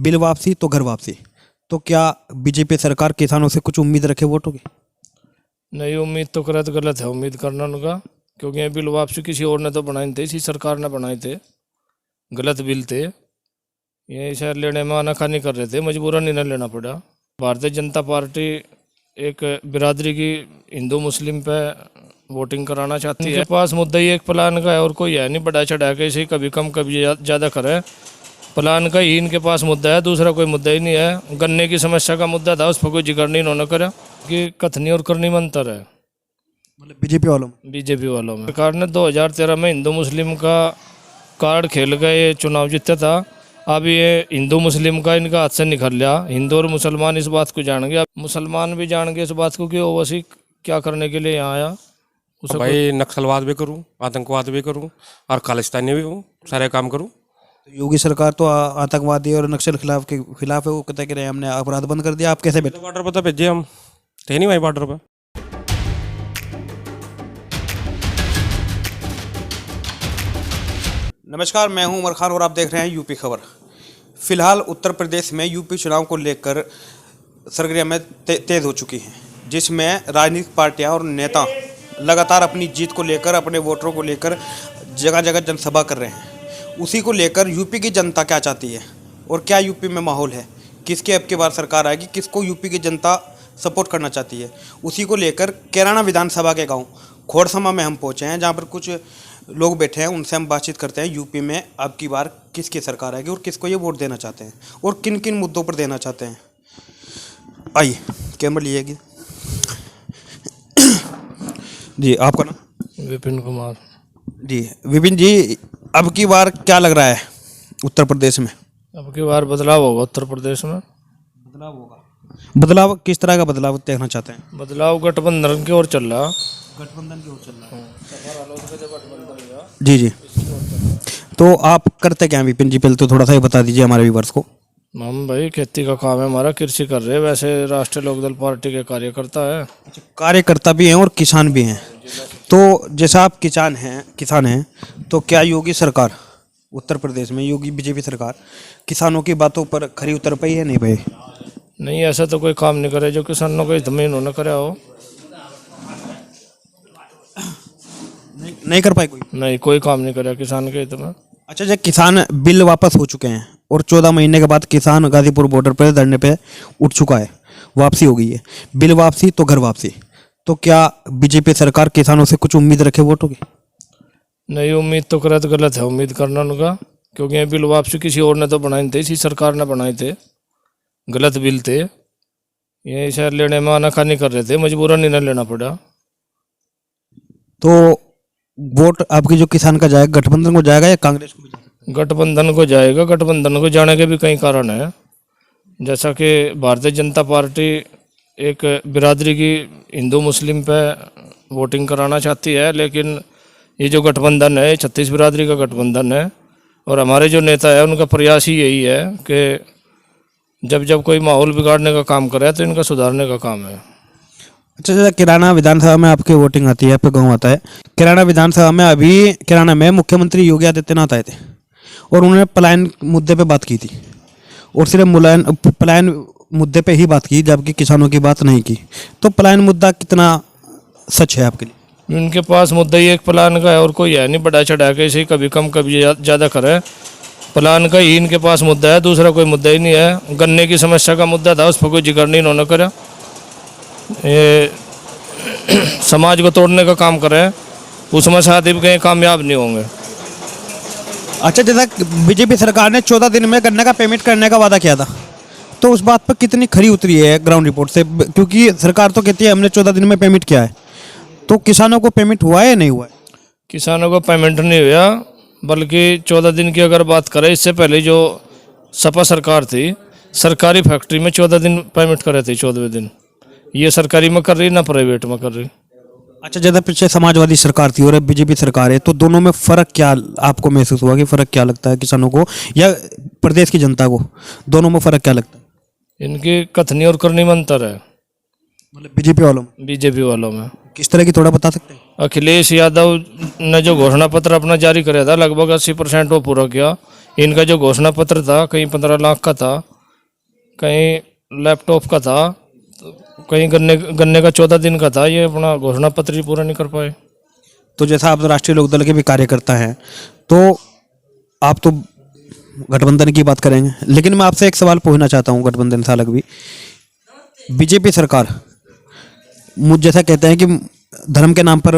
Bill वापसी तो घर वापसी। तो क्या बीजेपी सरकार किसानों से कुछ उम्मीद रखे वोटों की? नहीं, उम्मीद तो करे तो गलत है उम्मीद करना उनका, क्योंकि ये बिल वापसी किसी और ने तो बनाए नहीं थे, इसी सरकार ने बनाए थे। गलत बिल थे ये, शायद लेने में आनाकानी कर रहे थे, मजबूरन इन्हें लेना पड़ा। भारतीय जनता पार्टी एक बिरादरी की हिंदू मुस्लिम पे वोटिंग कराना चाहती है। इनके पास मुद्दा ही एक प्लान का है और कोई है नहीं, बढ़ा चढ़ा के इसे कभी कम कभी ज़्यादा करे। प्लान का ही इनके पास मुद्दा है, दूसरा कोई मुद्दा ही नहीं है। गन्ने की समस्या का मुद्दा था, उस पर कोई जिक्र नहीं इन्होंने करा कि कथनी और करनी में अंतर है। मतलब बीजेपी वालों में सरकार ने 2013 में हिंदू मुस्लिम का कार्ड खेल कर ये चुनाव जीता था। अब ये हिंदू मुस्लिम का इनका हाथ से निकल लिया। हिंदू और मुसलमान इस बात को जान गए, मुसलमान भी जान गए इस बात को कि वो वसी क्या करने के लिए यहाँ आया। तो भाई नक्सलवाद भी करूं, आतंकवाद भी करूं और खालिस्तानी भी हूं, सारे काम करूं। तो योगी सरकार तो आतंकवादी और नक्सल खिलाफ है। वो कहते हैं हमने अपराध बंद कर दिया। आप कैसे बैठे? बॉर्डर पर तो भेजे हम थे नहीं भाई बॉर्डर पर। नमस्कार, मैं हूं उमर खान और आप देख रहे हैं यूपी खबर। फिलहाल उत्तर प्रदेश में यूपी चुनाव को लेकर सरगर्मियां तेज हो चुकी हैं, जिसमें राजनीतिक पार्टियां और नेता लगातार अपनी जीत को लेकर, अपने वोटरों को लेकर जगह जगह जनसभा कर रहे हैं। उसी को लेकर यूपी की जनता क्या चाहती है और क्या यूपी में माहौल है, किसकी अब की बार सरकार आएगी, किसको यूपी की जनता सपोर्ट करना चाहती है, उसी को लेकर कैराना विधानसभा के गांव खोड़समा में हम पहुंचे हैं, जहां पर कुछ लोग बैठे हैं। उनसे हम बातचीत करते हैं यूपी में अब की बार किसकी सरकार आएगी और किसको ये वोट देना चाहते हैं और किन किन मुद्दों पर देना चाहते हैं। आइए, कैमरा लीजिएगी जी। आपका नाम? विपिन कुमार जी। विपिन जी, अब की बार क्या लग रहा है उत्तर प्रदेश में? अब की बार बदलाव होगा उत्तर प्रदेश में। बदलाव होगा। बदलाव किस तरह का बदलाव देखना चाहते हैं? बदलाव गठबंधन की ओर चल रहा। गठबंधन की ओर चल रहा है। जी जी। तो आप करते क्या हैं विपिन जी? पहले तो थोड़ा सा ही बता दीजिए हमारे व्यूअर्स को। हम भाई खेती का काम है हमारा, कृषि कर रहे हैं। वैसे राष्ट्रीय लोकदल पार्टी के कार्यकर्ता है। कार्यकर्ता भी हैं और किसान भी हैं। तो जैसा आप किसान हैं, तो क्या योगी सरकार उत्तर प्रदेश में, योगी बीजेपी सरकार किसानों की बातों पर खरी उतर पाई है? नहीं भाई, नहीं, ऐसा तो कोई काम नहीं करे जो किसानों को हित में इन्होंने करा हो। नहीं कर पाए कोई? नहीं, कोई काम नहीं करा किसान के हित में। अच्छा, जब किसान बिल वापस हो चुके हैं और 14 महीने के बाद किसान गाजीपुर बॉर्डर पर धरने पे उठ चुका है, वापसी हो गई है। बिल वापसी तो घर वापसी। तो क्या बीजेपी सरकार किसानों से कुछ उम्मीद रखे वोटों की? नहीं, उम्मीद तो करे तो गलत है उम्मीद करना उनका, क्योंकि ये बिल वापसी किसी और ने तो बनाए नहीं थे, इसी सरकार ने बनाए थे। गलत बिल थे ये, शायद लेने में आनाकानी कर रहे थे, मजबूरन इन्हें लेना पड़ा। तो वोट आपकी जो किसान का जाएगा, गठबंधन को जाएगा या कांग्रेस को भी जाएगा? गठबंधन को जाएगा। गठबंधन को जाने के भी कई कारण हैं, जैसा कि भारतीय जनता पार्टी एक बिरादरी की हिंदू मुस्लिम पे वोटिंग कराना चाहती है, लेकिन ये जो गठबंधन है 36 बिरादरी का गठबंधन है। और हमारे जो नेता है उनका प्रयास ही यही है कि जब जब कोई माहौल बिगाड़ने का काम करे तो इनका सुधारने का काम है। अच्छा, जैसा किराना विधानसभा में आपकी वोटिंग आती है, आपके गाँव आता है। किराना विधानसभा में अभी किराना में मुख्यमंत्री योगी आदित्यनाथ आए थे और उन्होंने पलायन मुद्दे पे बात की थी और सिर्फ पलायन मुद्दे पे ही बात की, जबकि किसानों की बात नहीं की। तो पलायन मुद्दा कितना सच है आपके लिए? इनके पास मुद्दा ही एक प्लान का है और कोई है नहीं, बढ़ा चढ़ा के इसे कभी कम कभी ज़्यादा करे। प्लान का ही इनके पास मुद्दा है, दूसरा कोई मुद्दा ही नहीं है। गन्ने की समस्या का मुद्दा था, उस पर कोई जिक्र नहीं इन्होंने करा। ये समाज को तोड़ने का काम करे, उसमें शायद भी कहीं कामयाब नहीं होंगे। अच्छा, जैसा बीजेपी सरकार ने 14 दिन में गन्ने का पेमेंट करने का वादा किया था, तो उस बात पर कितनी खरी उतरी है ग्राउंड रिपोर्ट से? क्योंकि सरकार तो कहती है हमने 14 दिन में पेमेंट किया है, तो किसानों को पेमेंट हुआ है या नहीं हुआ है? किसानों को पेमेंट नहीं हुआ, बल्कि 14 दिन की अगर बात करें, इससे पहले जो सपा सरकार थी, सरकारी फैक्ट्री में 14 दिन पेमेंट करे थे। 14वें दिन ये सरकारी में कर रही ना प्राइवेट में कर रही। अच्छा, ज़्यादा पीछे समाजवादी सरकार थी और अब बीजेपी सरकार है, तो दोनों में फ़र्क क्या आपको महसूस हुआ? कि फ़र्क क्या लगता है किसानों को या प्रदेश की जनता को? दोनों में फ़र्क क्या लगता है? इनकी कथनी और करनी में अंतर है। मतलब बीजेपी वालों में किस तरह की, थोड़ा बता सकते हैं? अखिलेश यादव ने जो घोषणा पत्र अपना जारी कराया था, लगभग 80% वो पूरा किया। इनका जो घोषणा पत्र था कहीं 15 लाख का था, कहीं लैपटॉप का था, कहीं गन्ने गन्ने का 14 दिन का था। ये अपना घोषणा पत्र ही पूरा नहीं कर पाए। तो जैसा आप राष्ट्रीय लोकदल के भी कार्यकर्ता हैं, तो आप तो गठबंधन की बात करेंगे, लेकिन मैं आपसे एक सवाल पूछना चाहता हूँ गठबंधन से अलग भी। बीजेपी सरकार मुझ जैसा कहते हैं कि धर्म के नाम पर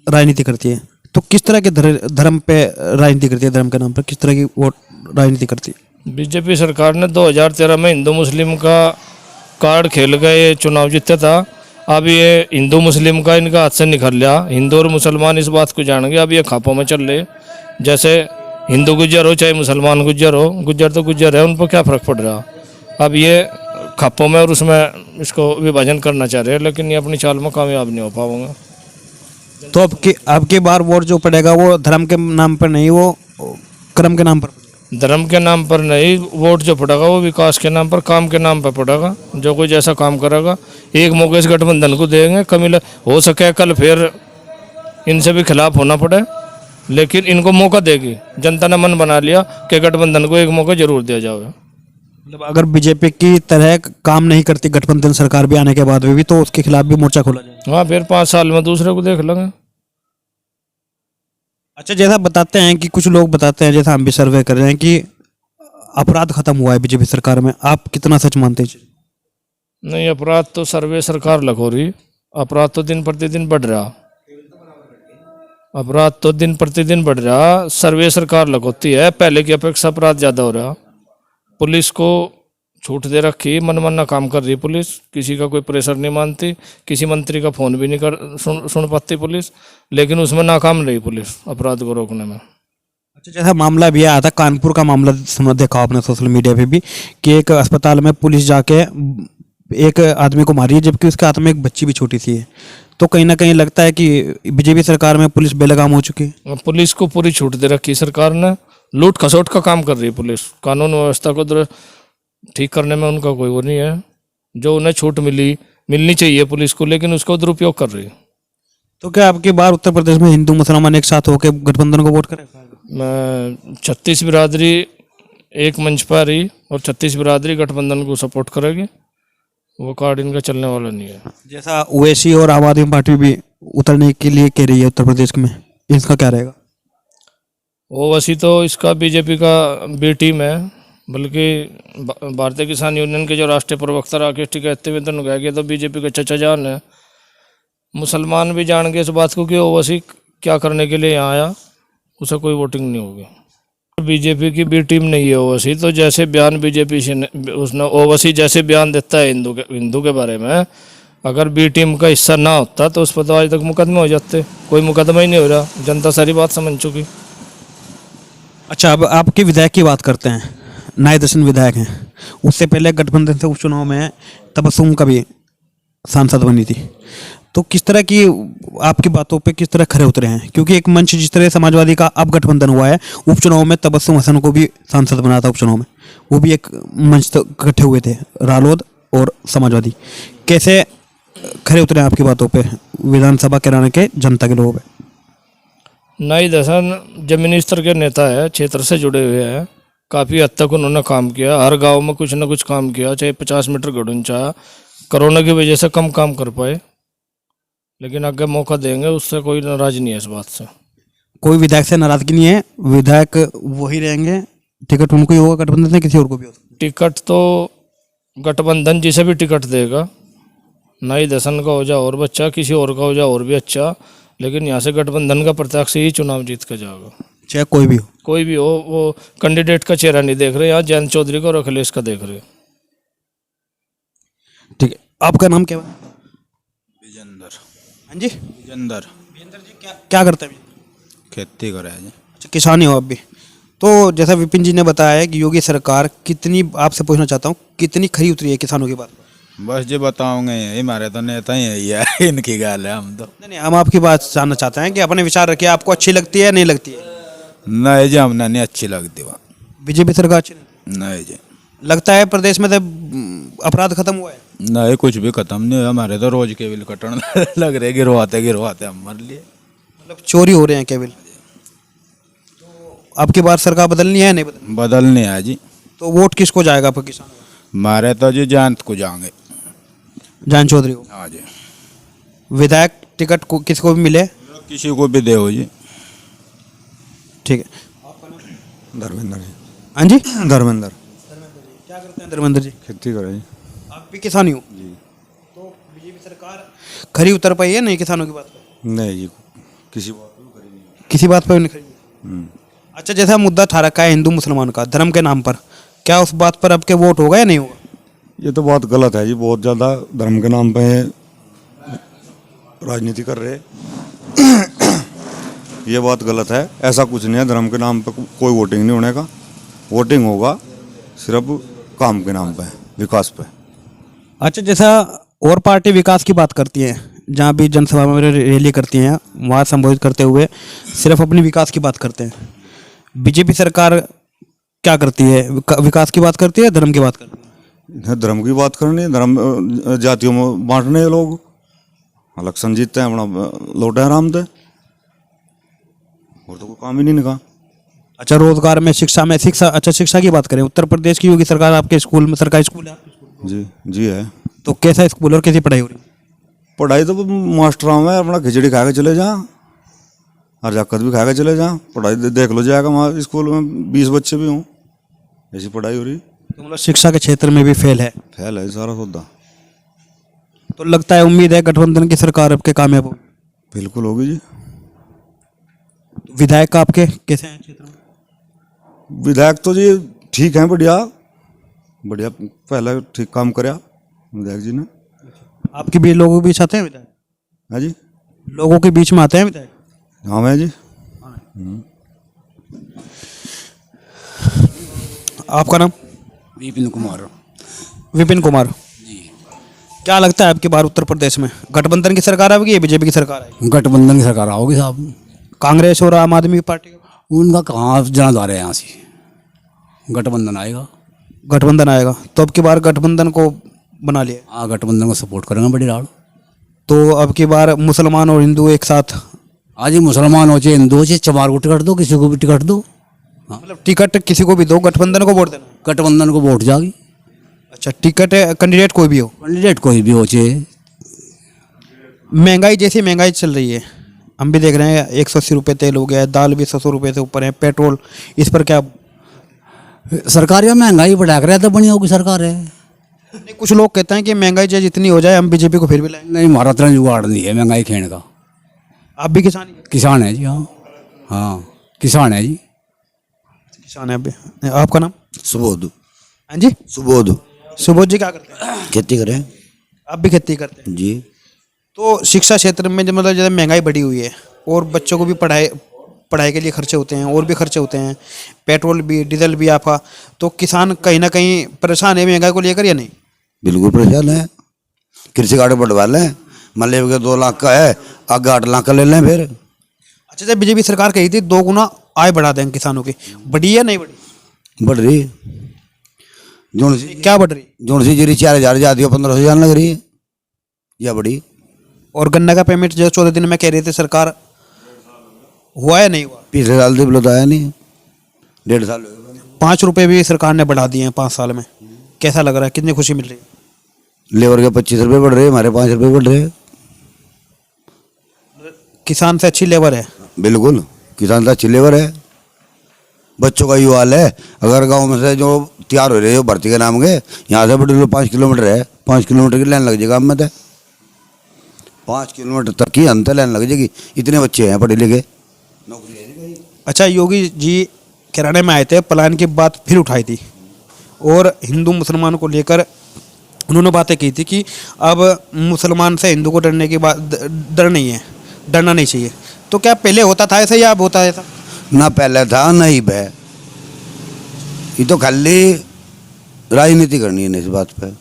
राजनीति करती है, तो किस तरह के धर्म पे राजनीति करती है? धर्म के नाम पर किस तरह की वो राजनीति करती है? बीजेपी सरकार ने 2013 में हिंदू मुस्लिम का कार्ड खेल के ये चुनाव जीता था। अब ये हिंदू मुस्लिम का इनका हाथ से निकल लिया। हिंदू और मुसलमान इस बात को जान गए। अब ये खापों में चल रहे, जैसे हिंदू गुज्जर हो चाहे मुसलमान गुज्जर हो, गुज्जर तो गुज्जर है, उन पर क्या फ़र्क पड़ रहा। अब ये खापों में और उसमें इसको विभाजन करना चाह रहे हैं, लेकिन ये अपनी चाल में कामयाब नहीं हो पाओगे। तो आपकी बार वोट जो पड़ेगा वो धर्म के नाम पर नहीं, वो कर्म के नाम पर। धर्म के नाम पर नहीं, वोट जो पड़ेगा वो विकास के नाम पर, काम के नाम पर पड़ेगा। जो कोई जैसा काम करेगा, एक मौके इस गठबंधन को देंगे। कमी हो सके कल फिर इनसे भी खिलाफ होना पड़े, लेकिन इनको मौका देगी जनता ने। मन बना लिया कि गठबंधन को एक मौका जरूर दिया जाएगा। मतलब अगर बीजेपी की तरह काम नहीं करती गठबंधन सरकार भी आने के बाद भी, तो उसके खिलाफ भी मोर्चा खोला जाए। हाँ, फिर 5 साल में दूसरे को देख लेंगे। अच्छा, जैसा बताते हैं कि कुछ लोग बताते हैं, जैसा हम भी सर्वे कर रहे हैं, कि अपराध खत्म हुआ है बीजेपी सरकार में। आप कितना सच मानते हैं? नहीं, अपराध तो सर्वे सरकार लगो रही। अपराध तो दिन प्रतिदिन बढ़ रहा। अपराध तो दिन प्रतिदिन बढ़ रहा, सर्वे सरकार लगोती है। पहले की अपेक्षा अपराध ज़्यादा हो रहा। पुलिस को छूट दे रखी, मनमाना काम कर रही पुलिस। किसी का कोई प्रेशर नहीं मानती, किसी मंत्री का फ़ोन भी नहीं सुन पाती पुलिस, लेकिन उसमें नाकाम रही पुलिस अपराध को रोकने में। अच्छा, जैसा मामला भी आया था, कानपुर का मामला सुना, देखा आपने सोशल मीडिया पे भी, कि एक अस्पताल में पुलिस जाके एक आदमी को मारी है, जबकि उसके हाथ में एक बच्ची भी छोटी सी है। तो कहीं ना कहीं लगता है कि बीजेपी सरकार में पुलिस बेलगाम हो चुकी है। पुलिस को पूरी छूट दे रखी सरकार ने। लूट खसोट का काम कर रही है पुलिस। कानून व्यवस्था को ठीक करने में उनका कोई वो नहीं है। जो उन्हें छूट मिलनी चाहिए पुलिस को, लेकिन उसका दुरुपयोग कर रही है। तो क्या आपकी बार उत्तर प्रदेश में हिंदू मुसलमान एक साथ होकर गठबंधन को वोट करें? 36 बिरादरी एक मंच पर रही और 36 बिरादरी गठबंधन को सपोर्ट करेगी। वो कार्ड इनका चलने वाला नहीं है। जैसा ओवैसी और आम आदमी पार्टी भी उतरने के लिए कह रही है उत्तर प्रदेश में, इसका क्या रहेगा? ओवैसी तो इसका बीजेपी का बी टीम है, बल्कि भारतीय किसान यूनियन के जो राष्ट्रीय प्रवक्ता राकेश टिकैत में तो कहा गया, तो बीजेपी का चचा जान है। मुसलमान भी जान गए इस बात को कि ओवैसी क्या करने के लिए यहाँ आया, उसे कोई वोटिंग नहीं होगी। बीजेपी की बी टीम नहीं है ओवैसी। तो जैसे बयान बीजेपी से उसने ओवैसी जैसे बयान देता है हिंदू के बारे में, अगर बी टीम का हिस्सा ना होता तो उस पर तो आज तक मुकदमे हो जाते। कोई मुकदमा ही नहीं हो रहा। जनता सारी बात समझ चुकी। अच्छा, अब आपके विधायक की बात करते हैं। नाय दर्शन विधायक हैं, उससे पहले गठबंधन से उपचुनाव में तबस्सुम का भी सांसद बनी थी। तो किस तरह की आपकी बातों पे किस तरह खरे उतरे हैं? क्योंकि एक मंच जिस तरह समाजवादी का अब गठबंधन हुआ है, उपचुनाव में तबस्सुम हसन को भी सांसद बना था उपचुनाव में, वो भी एक मंच तो इकट्ठे हुए थे, रालोद और समाजवादी। कैसे खरे उतरे हैं आपकी बातों पे विधानसभा कराने के जनता के लोगों पे? नाई दर्शन जमीनी स्तर के नेता है, क्षेत्र से जुड़े हुए हैं। काफ़ी हद तक उन्होंने काम किया, हर गांव में कुछ ना कुछ काम किया, चाहे 50 मीटर गड़ुंचा। कोरोना की वजह से कम काम कर पाए, लेकिन आगे मौका देंगे, उससे कोई नाराज नहीं है इस बात से। कोई विधायक से नाराजगी नहीं है, विधायक वही रहेंगे, टिकट उनको ही होगा गठबंधन से, किसी और को भी हो सकता है? टिकट तो गठबंधन जिसे भी टिकट देगा, नाई दर्शन का हो जाए और बच्चा, किसी और का हो जाए और भी अच्छा, लेकिन यहाँ से गठबंधन का प्रत्यक्ष ही चुनाव जीत कर जाएगा। चाहे कोई भी हो, वो कैंडिडेट का चेहरा नहीं देख रहे, यहाँ जयंत चौधरी का और अखिलेश का देख रहे। ठीक है, आपका नाम क्या है? विजेंदर। हाँ जी, विजेंदर जी क्या करते हैं? खेती करे जी। अच्छा, किसान ही हो आप भी। तो जैसा विपिन जी ने बताया है कि योगी सरकार कितनी, आपसे पूछना चाहता हूँ, कितनी खरी उतरी है किसानों की बात? बस जी बताऊंगे, यही हमारे तो नेता ही है इनकी गाल है। हम तो नहीं, हम आपकी बात जानना चाहते हैं कि अपने विचार रखिए, आपको अच्छी लगती है नहीं लगती है? नहीं जी, हमने नहीं अच्छी लगती वहाँ। बीजेपी सरकार अच्छी नहीं जी, लगता है प्रदेश में तो अपराध खत्म हुआ है? नहीं कुछ भी खत्म नहीं हुआ। हमारे तो रोज के बिल कटन लग रहे, गिरवाते हम मर लिए। मतलब चोरी हो रहे हैं केवल। तो आपकी बार सरकार बदलनी है नहीं बदलनी? बदलने है जी। तो वोट किसको जाएगा आपका किसान? मारे तो जी जयंत को जाएंगे। जयंत चौधरी को। हाँ जी। विधायक टिकट को किसको भी मिले? किसी को भी दे हो जी। ठीक है। धर्मेंद्र जी। हाँ जी, धर्मेंद्र क्या करते हैं धर्मेंद्र जी? खेती करे जी। आप भी किसान ही हो? जी। तो बीजेपी सरकार खरी उतर पाई है नहीं किसानों की बात पर? नहीं जी, किसी बात पे करी नहीं। किसी बात पर भी नहीं खरी। अच्छा, जैसा मुद्दा उठा रखा है हिंदू मुसलमान का धर्म के नाम पर, क्या उस बात पर आपके वोट होगा या नहीं होगा? ये तो बहुत गलत है जी, बहुत ज़्यादा धर्म के नाम पे राजनीति कर रहे ये बात गलत है। ऐसा कुछ नहीं है, धर्म के नाम पे कोई वोटिंग नहीं होने का। वोटिंग होगा सिर्फ काम के नाम पे, विकास पे। अच्छा, जैसा और पार्टी विकास की बात करती है, जहाँ भी जनसभा में रैली करती हैं वहाँ संबोधित करते हुए सिर्फ अपनी विकास की बात करते हैं। बीजेपी सरकार क्या करती है? विकास की बात करती है, धर्म की बात करती है? धर्म की बात करनी है, धर्म जातियों में बांटने हैं लोग, इलेक्शन जीतते हैं अपना लौटे आराम से, और तो कोई काम ही नहीं निका। अच्छा, रोजगार में, शिक्षा में, शिक्षा की बात करें, उत्तर प्रदेश की योगी सरकार आपके स्कूल में, सरकारी स्कूल है आपके स्कूल में? जी जी है। तो कैसा स्कूल और कैसी पढ़ाई हो रही है? पढ़ाई तो मास्टरों में अपना खिचड़ी खा के चले जा और जाकत भी खा के चले जा। पढ़ाई देख लो जाएगा वहाँ स्कूल में 20 बच्चे भी हों, ऐसी पढ़ाई हो रही। तो मतलब शिक्षा के क्षेत्र में भी फेल है? फैल है सारा सौदा। तो लगता है, उम्मीद है गठबंधन की सरकार आपके कामयाब होगी? बिल्कुल होगी जी। विधायक आपके कैसे हैं क्षेत्र में? विधायक तो जी ठीक है, बढ़िया बढ़िया, पहले ठीक काम कराया विधायक जी ने। आपके भी लोगों के बीच आते हैं विधायक? हाँ जी, लोगों के बीच में आते हैं विधायक? हाँ है जी। आपका नाम? विपिन कुमार। विपिन कुमार जी। क्या लगता है आपकी बार उत्तर प्रदेश में गठबंधन की सरकार आएगी या बीजेपी की सरकार आएगी? गठबंधन की सरकार आओगी साहब। कांग्रेस और आम आदमी पार्टी का? उनका कहाँ जाना जा रहे हैं यहाँ से, गठबंधन आएगा। गठबंधन आएगा, तो अब की बार गठबंधन को बना लिया। हाँ, गठबंधन को सपोर्ट करेंगे बड़ी राड़। तो अब की बार मुसलमान और हिंदू एक साथ? आज ही मुसलमान हो चाहे हिंदू हो चाहे चमार को टिकट दो, किसी को भी टिकट दो। मतलब टिकट किसी को भी दो, गठबंधन को वोट देना? गठबंधन को वोट जाएगी। अच्छा, टिकट कैंडिडेट कोई भी हो? कैंडिडेट कोई भी हो चाहे। महंगाई जैसी महंगाई चल रही है, हम भी देख रहे हैं 180 रुपये तेल हो गया है, दाल भी 100 रुपये से ऊपर है, पेट्रोल, इस पर क्या? सरकार या महंगाई बढ़ा कर तो बनी होगी सरकार है। नहीं, कुछ लोग कहते हैं कि महंगाई चाहे जितनी हो जाए हम बीजेपी को फिर भी लाएंगे। नहीं, हमारा तरह जुगाड़ नहीं है महंगाई खेने का। आप भी किसान ही हैं? किसान है जी। हाँ हाँ, किसान है जी। किसान है आप भी। आपका नाम? सुबोध। हाँ जी, सुबोध। सुबोध जी, क्या करते हैं? खेती करें आप भी खेती करते हैं जी। तो शिक्षा क्षेत्र में जो मतलब जैसे महंगाई बढ़ी हुई है और बच्चों को भी पढ़ाई के लिए खर्चे होते हैं और भी खर्चे होते हैं, पेट्रोल भी, डीजल भी आपका, तो किसान कहीं ना कहीं परेशान है महंगाई को लेकर या नहीं? बिल्कुल परेशान है। कृषि कार्ड बढ़वा लें, मान लीजिए कि 2 लाख का है, आगे 8 लाख का ले लें फिर। अच्छा, जब बीजेपी सरकार कही थी 2 गुना आय बढ़ा देंगे किसानों की, बढ़ी या नहीं बढ़ी? बढ़ रही जोन सी क्या बढ़ रही? जोन सी जीरी 4000 जाती हो 1500 जान लग रही है या बड़ी। और गन्ना का पेमेंट जो 14 दिन में कह रही थी सरकार, हुआ या नहीं हुआ? पिछले साल तो बिलो आया नहीं, 1.5 साल 5 रुपये भी सरकार ने बढ़ा दिए हैं 5 साल में। कैसा लग रहा है, कितनी खुशी मिल रही है? लेबर के 25 रुपये बढ़ रहे, हमारे 5 रुपये बढ़ रहे। किसान से अच्छी लेबर है? बिल्कुल, किसान का अच्छी लेबर है। बच्चों का युवा है, अगर गांव में से जो तैयार हो रहे हो भर्ती के नाम के, यहाँ से बड़े 5 किलोमीटर है, 5 किलोमीटर की लाइन लग जाएगा। अब में तो 5 किलोमीटर तक की अंतर लाइन लग जाएगी, इतने बच्चे हैं पढ़े लिखे। अच्छा, योगी जी किराने में आए थे, पलायन की बात फिर उठाई थी और हिंदू मुसलमान को लेकर उन्होंने बातें की थी कि अब मुसलमान से हिंदू को डरने की बात, डर नहीं है, डरना नहीं चाहिए। तो क्या पहले होता था ऐसा या अब होता है ऐसा? ना पहले था ना ही है, ये तो खाली राजनीति करनी है इस बात पे,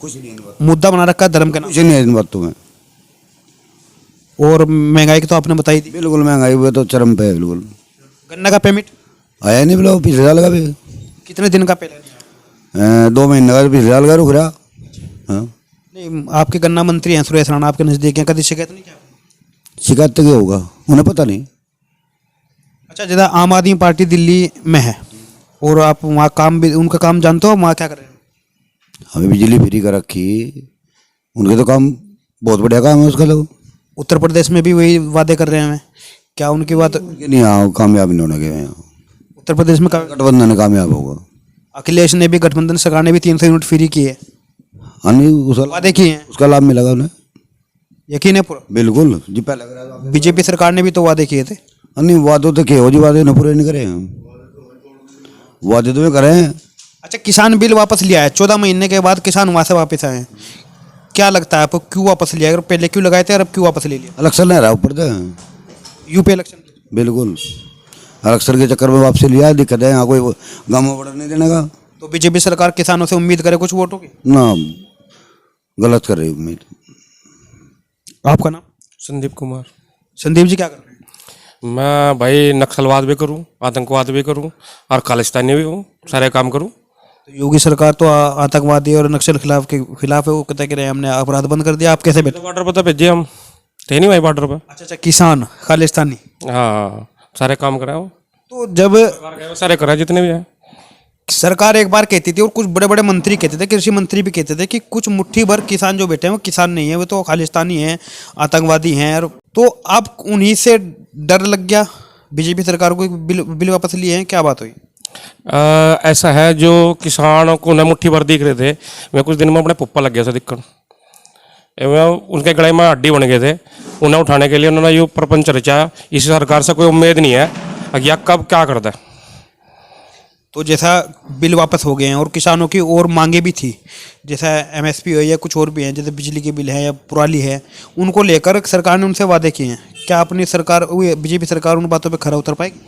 कुछ नहीं है। मुद्दा बना रखा है धर्म का नाम। कुछ नहीं है इन बातों में। और महंगाई की तो आपने बताई थी। बिल्कुल महंगाई हुई तो चरम पे है बिल्कुल। गन्ना का पेमेंट आया नहीं बिलो, पिछले साल का भी कितने दिन का पहले? 2 महीने का, पिछले साल का रुक रहा। हाँ, नहीं, आपके गन्ना मंत्री हैं सुरेश राणा, आपके नज़दीक हैं, कभी शिकायत नहीं किया? शिकायत तो क्या होगा, उन्हें पता नहीं। अच्छा, जैसा आम आदमी पार्टी दिल्ली में है और आप वहाँ काम भी, उनका काम जानते हो वहाँ क्या कर रहे हैं? हमें बिजली फ्री कर रखी, उनके तो काम बहुत बढ़िया काम है उसका। लोग उत्तर प्रदेश में भी वही वादे कर रहे हैं हमें, क्या उनकी बात नहीं, हाँ कामयाब नहीं होने के। उत्तर प्रदेश में गठबंधन कामयाब होगा। अखिलेश ने भी, गठबंधन सरकार ने भी 300 यूनिट फ्री किए, हाँ नहीं, उसका वादे किए हैं, उसका लाभ मिलेगा उन्हें, यकीन है पूरा। बिल्कुल जी। पहले बीजेपी सरकार ने भी तो वादे किए थे। नहीं, वादे तो के हो जी, वादे न पूरे नहीं करे, वादे तो वे करें। अच्छा, किसान बिल वापस लिया है 14 महीने के बाद, किसान वहां से वापस आए हैं, क्या लगता है आपको क्यों वापस लिया? अगर पहले क्यों लगाए थे और अब क्यों वापस ले लिया? इलेक्शन नहीं रहा ऊपर से, यूपी इलेक्शन। बिल्कुल इलेक्शन के चक्कर में वापसी लिया। दिक्कत है यहाँ, कोई गाँव में बढ़ नहीं देने का। तो बीजेपी सरकार किसानों से उम्मीद करे कुछ वोटों की? ना, गलत कर रही उम्मीद। आपका नाम? संदीप कुमार। संदीप जी, क्या कर रहे हैं? मैं भाई नक्सलवाद भी करूं, आतंकवाद भी करूं और खालिस्तानी भी हूं, सारे काम करूं। तो योगी सरकार तो आतंकवादी और नक्सल खिलाफ के खिलाफ है, वो कहते कह रहे हैं हमने अपराध बंद कर दिया, आप कैसे बैठे? तो बॉर्डर पर तो भेजे हम थे नहीं भाई, बॉर्डर पर। अच्छा, किसान खालिस्तानी, हाँ, सारे काम कराए वो, तो जब सारे कराए जितने भी हैं। सरकार एक बार कहती थी और कुछ बड़े बड़े मंत्री कहते थे, कृषि मंत्री भी कहते थे कि कुछ मुट्ठी भर किसान जो बैठे हैं वो किसान नहीं है, वो तो खालिस्तानी हैं, आतंकवादी हैं। और तो आप उन्हीं से डर लग गया बीजेपी सरकार को, बिल वापस लिए हैं, क्या बात हुई? ऐसा है, जो किसानों को न मुट्ठी भर दिख रहे थे, मैं कुछ दिन में अपने पुप्पा लग गया था दिक्कत। उनके गले में हड्डी बन गए थे, उन्हें उठाने के लिए उन्होंने ये प्रपंच रचा। इस सरकार से कोई उम्मीद नहीं है, या कब क्या करता है। तो जैसा बिल वापस हो गए हैं और किसानों की और मांगे भी थी, जैसा एमएसपी हो या कुछ और भी हैं, जैसे बिजली के बिल है या पुराली है, उनको लेकर सरकार ने उनसे वादे किए हैं। क्या अपनी सरकार, बीजेपी सरकार उन बातों पे खरा उतर पाएगी?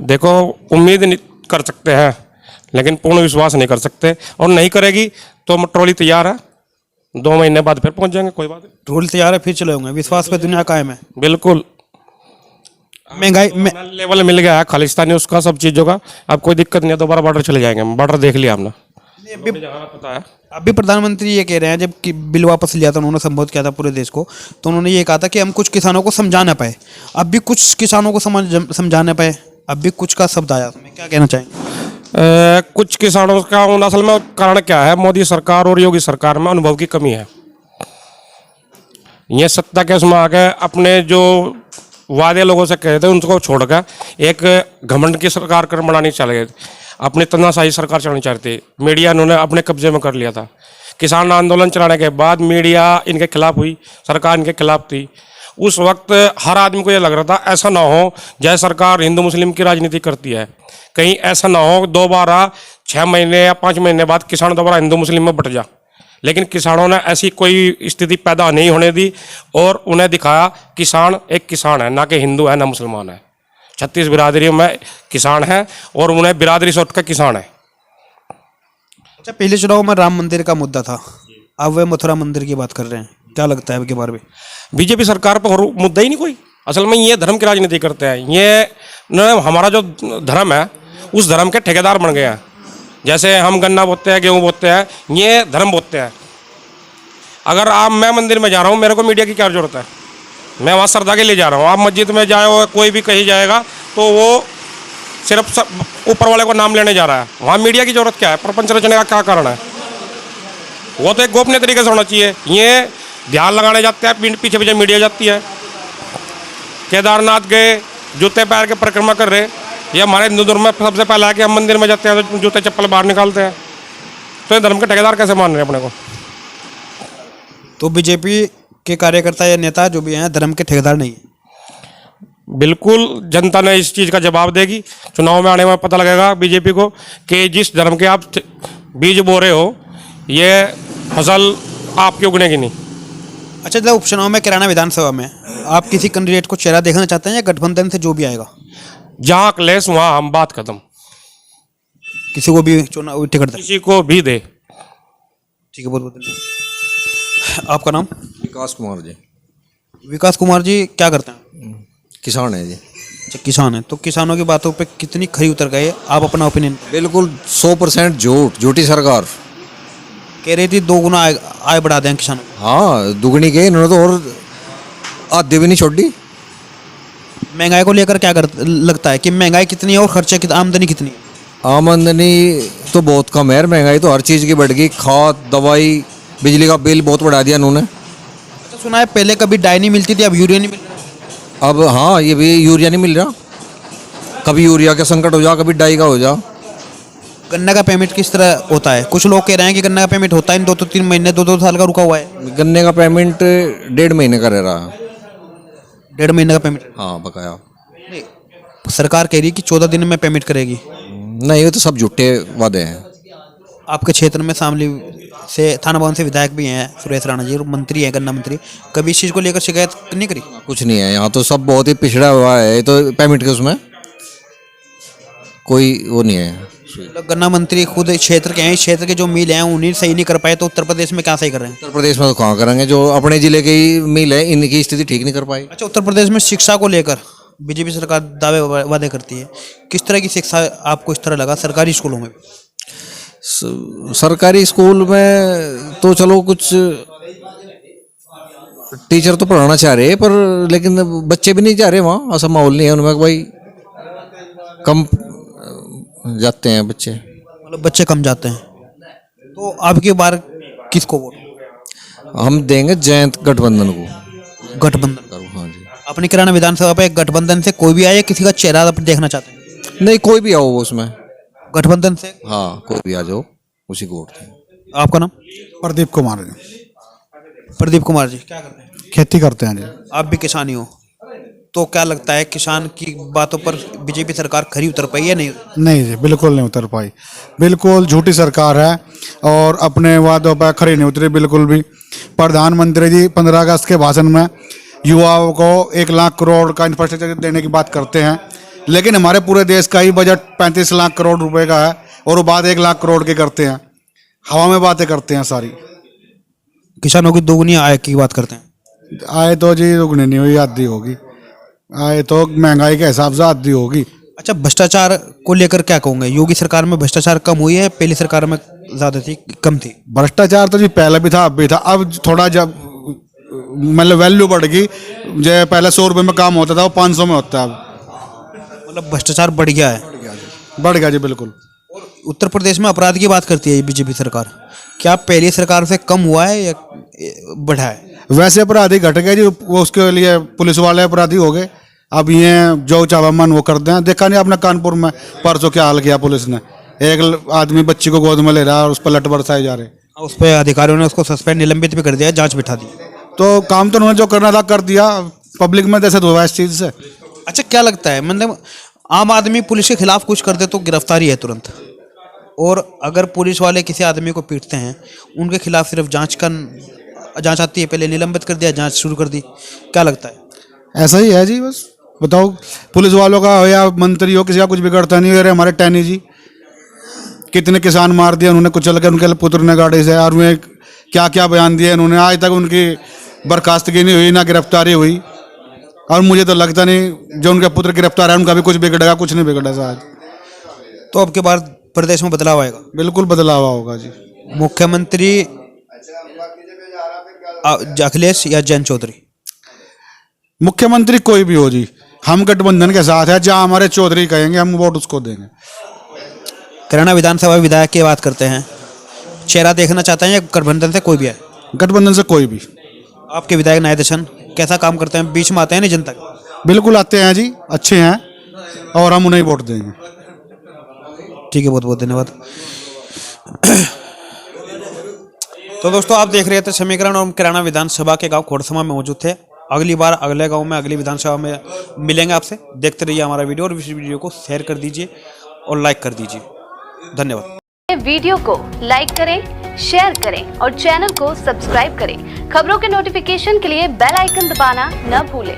देखो, उम्मीद नहीं कर सकते हैं, लेकिन पूर्ण विश्वास नहीं कर सकते, और नहीं करेगी तो ट्रॉली तैयार है, 2 महीने बाद फिर पहुंच जाएंगे, कोई बात नहीं। रोल तैयार है, फिर चले होंगे, विश्वास पे दुनिया कायम है। बिल्कुल, महंगाई में लेवल मिल गया है खालिस्तानी उसका, सब चीज़ों का, अब कोई दिक्कत नहीं है, दोबारा बॉर्डर चले जाएंगे। बॉर्डर देख लिया हमने, पता है। अभी प्रधानमंत्री ये कह रहे हैं, जब कि बिल वापस लिया था, उन्होंने संबोधित किया था पूरे देश को, तो उन्होंने ये कहा था कि हम कुछ किसानों को समझा ना पाए। अब भी कुछ किसानों को समझा ना पाए, अब भी कुछ का शब्द आया, मैं क्या कहना चाहेंगे? कुछ किसानों का असल में कारण क्या है, मोदी सरकार और योगी सरकार में अनुभव की कमी है। ये सत्ता के उसमें आके अपने जो वादे लोगों से कहे थे उनको छोड़कर एक घमंड की सरकार कर बनानी चल गए, अपनी तनाशाही सरकार चलानी चाहती। मीडिया इन्होंने अपने कब्जे में कर लिया था। किसान आंदोलन चलाने के बाद मीडिया इनके खिलाफ हुई, सरकार इनके खिलाफ थी। उस वक्त हर आदमी को ये लग रहा था ऐसा ना हो जैसे सरकार हिंदू मुस्लिम की राजनीति करती है, कहीं ऐसा ना हो दोबारा 6 महीने या 5 महीने बाद किसान दोबारा हिंदू मुस्लिम में बट जा। लेकिन किसानों ने ऐसी कोई स्थिति पैदा नहीं होने दी और उन्हें दिखाया किसान एक किसान है, ना कि हिंदू है ना मुसलमान है। 36 बिरादरियों में किसान है और उन्हें बिरादरी से उठकर किसान है। अच्छा, पहले चुनाव में राम मंदिर का मुद्दा था, अब वे मथुरा मंदिर की बात कर रहे हैं, क्या लगता है इसके बारे में? बीजेपी सरकार पर और मुद्दा ही नहीं कोई। असल में ये धर्म की राजनीति करते हैं, ये हमारा जो धर्म है उस धर्म के ठेकेदार बन गए हैं। जैसे हम गन्ना बोते हैं, गेहूँ बोते हैं, ये धर्म बोते हैं। अगर आप, मैं मंदिर में जा रहा हूँ, मेरे को मीडिया की क्या जरूरत है? मैं वहाँ श्रद्धा के लिए जा रहा हूँ। आप मस्जिद में जाओ, कोई भी कहीं जाएगा तो वो सिर्फ ऊपर वाले को नाम लेने जा रहा है, वहाँ मीडिया की जरूरत क्या है? प्रपंच रचने का क्या कारण है? वो तो एक गोपनीय तरीके से होना चाहिए। ये ध्यान लगाने जाते हैं, पीछे पीछे मीडिया जाती है। केदारनाथ गए, जूते पैर के परिक्रमा कर रहे, ये हमारे हिंदू धर्म में सबसे पहला है कि हम मंदिर में जाते हैं तो जूते चप्पल बाहर निकालते हैं। तो ये धर्म के ठेकेदार कैसे मान रहे हैं अपने को? तो बीजेपी के कार्यकर्ता या नेता जो भी हैं धर्म के ठेकेदार नहीं है। बिल्कुल, जनता ने इस चीज़ का जवाब देगी। चुनाव में आने में पता लगेगा बीजेपी को कि जिस धर्म के आप बीज बो रहे हो, ये फसल आपकी उगनेगी नहीं। अच्छा, जब उपचुनाव में किराना विधानसभा में आप किसी कैंडिडेट को चेहरा देखना चाहते हैं या गठबंधन से जो भी आएगा? जहाँ क्लेश वहाँ हम बात खत्म, किसी को भी चुनाव टिकट दे? किसी को भी दे। ठीक है, बहुत बहुत धन्यवाद। आपका नाम? विकास कुमार जी। विकास कुमार जी, क्या करते हैं? किसान है जी। अच्छा, किसान है, तो किसानों की बातों पे कितनी खरी उतर गए, आप अपना ओपिनियन? बिल्कुल 100% झूठी सरकार कह रही थी 2 गुना आय बढ़ा दें किसानों को। हाँ, दुगनी के इन्होंने तो और आधे भी नहीं छोड़ दी। महंगाई को लेकर क्या लगता है कि महंगाई कितनी है और खर्चे की आमदनी कितनी है? आमदनी तो बहुत कम है, महंगाई तो हर चीज़ की बढ़ गई, खाद दवाई बिजली का बिल बहुत बढ़ा दिया उन्होंने। तो सुना है पहले कभी डाई नहीं मिलती थी, अब यूरिया नहीं मिल रहा। अब हाँ, ये भी यूरिया नहीं मिल रहा, कभी यूरिया का संकट हो जा, कभी डाई का हो जा। गन्ना का पेमेंट किस तरह होता है? कुछ लोग कह रहे हैं कि गन्ना का पेमेंट होता है 2-3 महीने, 2-2 साल का रुका हुआ है। गन्ने का पेमेंट 1.5 महीने का रह रहा है। 1.5 महीने का पेमेंट? हाँ बकाया। सरकार कह रही है कि 14 दिन में पेमेंट करेगी। नहीं, ये तो सब झूठे वादे हैं। आपके क्षेत्र में शामली से थाना भवन से विधायक भी हैं सुरेश राणा जी, और मंत्री हैं, गन्ना मंत्री, कभी इस चीज़ को लेकर शिकायत नहीं करी? कुछ नहीं है यहाँ तो, सब बहुत ही पिछड़ा हुआ है। ये तो पेमेंट के उसमें कोई वो नहीं है। मतलब गन्ना मंत्री खुद इस क्षेत्र के हैं, इस क्षेत्र के जो मिल हैं उन्हीं सही नहीं कर पाए, तो उत्तर प्रदेश में क्या सही कर रहे हैं? उत्तर प्रदेश में तो कहाँ करेंगे, जो अपने जिले के ही मिल है इनकी स्थिति ठीक नहीं कर पाई। अच्छा, उत्तर प्रदेश में शिक्षा को लेकर बीजेपी सरकार दावे वादे करती है, किस तरह की शिक्षा आपको इस तरह लगा सरकारी स्कूलों में? सरकारी स्कूल में तो चलो कुछ टीचर तो पढ़ाना चाह रहे हैं, पर लेकिन बच्चे भी नहीं जा रहे वहाँ, ऐसा माहौल नहीं है उनमें, भाई कम जाते हैं बच्चे। मतलब बच्चे कम जाते हैं। तो अब की बार किसको वोट? हम देंगे जयंत गठबंधन को। गठबंधन करो? हाँ जी। अपनी किराना विधानसभा पे गठबंधन से कोई भी आए, किसी का चेहरा आप देखना चाहते हैं? नहीं, कोई भी आओ उसमें गठबंधन से? हाँ, कोई भी आ जाओ, उसी को वोट दें। आपका नाम? प्रदीप कुमार जी। प्रदीप कुमार जी, क्या करते हैं? खेती करते हैं जी। आप भी किसान ही हो, तो क्या लगता है किसान की बातों पर बीजेपी सरकार खरी उतर पाई है नहीं? नहीं जी, बिल्कुल नहीं उतर पाई, बिल्कुल झूठी सरकार है और अपने वादों पर खरी नहीं उतरी बिल्कुल भी। प्रधानमंत्री जी 15 अगस्त के भाषण में युवाओं को 1 लाख करोड़ का इंफ्रास्ट्रक्चर देने की बात करते हैं, लेकिन हमारे पूरे देश का ही बजट 35 लाख करोड़ रुपए का है और वो बात 1 लाख करोड़ की करते हैं, हवा में बातें करते हैं सारी। किसानों की दोगुनी आय की बात करते हैं। आय तो जी दुगनी नहीं हुई, आधी होगी। आय तो महंगाई के हिसाब से आधी होगी। अच्छा, भ्रष्टाचार को लेकर क्या कहोगे? योगी सरकार में भ्रष्टाचार कम हुई है, पहली सरकार में ज्यादा थी, कम थी? भ्रष्टाचार तो जी पहले भी था, अब भी था, अब थोड़ा जब मतलब वैल्यू बढ़ गई, जो पहले 100 रुपये में काम होता था वो 500 में होता है अब। मतलब भ्रष्टाचार बढ़ गया है? बढ़ गया जी बिल्कुल। उत्तर प्रदेश में अपराध की बात करती है बीजेपी सरकार, क्या पहली सरकार से कम हुआ है या बढ़ा है? वैसे अपराधी घट गए जी, वो उसके लिए पुलिस वाले अपराधी हो गए। अब ये जो चावा मन वो करते हैं। देखा नहीं आपने कानपुर में परसों क्या हाल किया पुलिस ने, एक आदमी बच्ची को गोद में ले रहा है और उस पर लट बरसाए जा रहे। उस पर अधिकारियों ने उसको सस्पेंड, निलंबित भी कर दिया, जांच बिठा दी। तो काम तो उन्होंने जो करना था कर दिया, पब्लिक में दहशत हुआ इस चीज़ से। अच्छा, क्या लगता है, मतलब आम आदमी पुलिस के खिलाफ कुछ कर दे तो गिरफ्तारी है तुरंत, और अगर पुलिस वाले किसी आदमी को पीटते हैं उनके खिलाफ सिर्फ जांच आती है, पहले निलंबित कर दिया, जांच शुरू कर दी, क्या लगता है? ऐसा ही है जी, बस बताओ पुलिस वालों का हो या मंत्री हो, किसी का कुछ बिगड़ता नहीं। अरे हमारे टैनी जी कितने किसान मार दिए उन्होंने, कुचल के उनके पुत्र ने गाड़ी से, और उन्हें क्या क्या बयान दिए उन्होंने, आज तक उनकी बर्खास्तगी नहीं हुई, ना गिरफ्तारी हुई। और मुझे तो लगता नहीं जो उनके पुत्र गिरफ्तार है उनका भी कुछ बिगड़ेगा, कुछ नहीं बिगड़ेगा आज। तो अब के बाद प्रदेश में बदलाव आएगा? बिल्कुल बदलाव होगा जी। मुख्यमंत्री अखिलेश या जयंत चौधरी? मुख्यमंत्री कोई भी हो जी, हम गठबंधन के साथ है, जहाँ हमारे चौधरी कहेंगे हम वोट उसको देंगे। कैराना विधानसभा विधायक की बात करते हैं, चेहरा देखना चाहते हैं या गठबंधन से कोई भी है? गठबंधन से कोई भी। आपके विधायक नायब दर्शन कैसा काम करते हैं, बीच में आते हैं नहीं जनता के? बिल्कुल आते हैं जी, अच्छे हैं और हम उन्हें वोट देंगे। ठीक है, बहुत बहुत धन्यवाद। तो दोस्तों, आप देख रहे थे समीकरण और किराना विधानसभा के गांव खोड़समा में मौजूद थे। अगली बार अगले गांव में अगली विधानसभा में मिलेंगे आपसे। देखते रहिए हमारा वीडियो और इस वीडियो को शेयर कर दीजिए और लाइक कर दीजिए। धन्यवाद। वीडियो को लाइक करें, शेयर करें और चैनल को सब्सक्राइब करें। खबरों के नोटिफिकेशन के लिए बेल आइकन दबाना न भूलें।